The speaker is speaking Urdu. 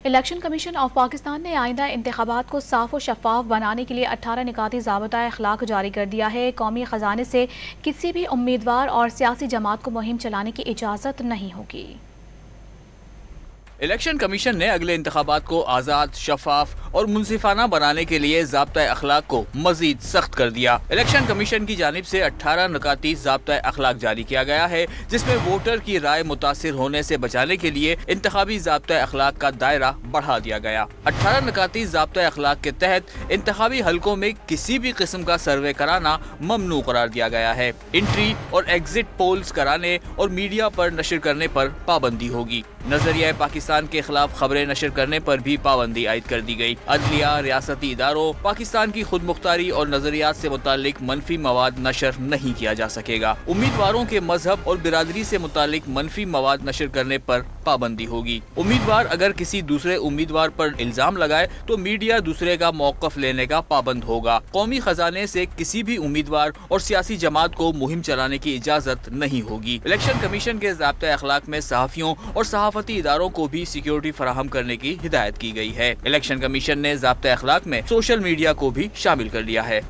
الیکشن کمیشن آف پاکستان نے آئندہ انتخابات کو صاف و شفاف بنانے کے لیے 18 نکاتی ضابطۂ اخلاق جاری کر دیا ہے۔ قومی خزانے سے کسی بھی امیدوار اور سیاسی جماعت کو مہم چلانے کی اجازت نہیں ہوگی۔ الیکشن کمیشن نے اگلے انتخابات کو آزاد، شفاف اور منصفانہ بنانے کے لیے ضابطۂ اخلاق کو مزید سخت کر دیا۔ الیکشن کمیشن کی جانب سے 18 نکاتی ضابطۂ اخلاق جاری کیا گیا ہے، جس میں ووٹر کی رائے متاثر ہونے سے بچانے کے لیے انتخابی ضابطۂ اخلاق کا دائرہ بڑھا دیا گیا۔ 18 نکاتی ضابطۂ اخلاق کے تحت انتخابی حلقوں میں کسی بھی قسم کا سروے کرانا ممنوع قرار دیا گیا ہے۔ انٹری اور ایگزٹ پولز کرانے اور میڈیا پر نشر کرنے پر پابندی ہوگی۔ نظریہ پاکستان کے خلاف خبریں نشر کرنے پر بھی پابندی عائد کر دی گئی۔ عدلیہ، ریاستی اداروں، پاکستان کی خود مختاری اور نظریات سے متعلق منفی مواد نشر نہیں کیا جا سکے گا۔ امیدواروں کے مذہب اور برادری سے متعلق منفی مواد نشر کرنے پر پابندی ہوگی۔ امیدوار اگر کسی دوسرے امیدوار پر الزام لگائے تو میڈیا دوسرے کا موقف لینے کا پابند ہوگا۔ قومی خزانے سے کسی بھی امیدوار اور سیاسی جماعت کو مہم چلانے کی اجازت نہیں ہوگی۔ الیکشن کمیشن کے ضابطۂ اخلاق میں صحافیوں اور صحافتی اداروں کو بھی سیکیورٹی فراہم کرنے کی ہدایت کی گئی ہے۔ الیکشن کمیشن نے ضابطۂ اخلاق میں سوشل میڈیا کو بھی شامل کر لیا ہے۔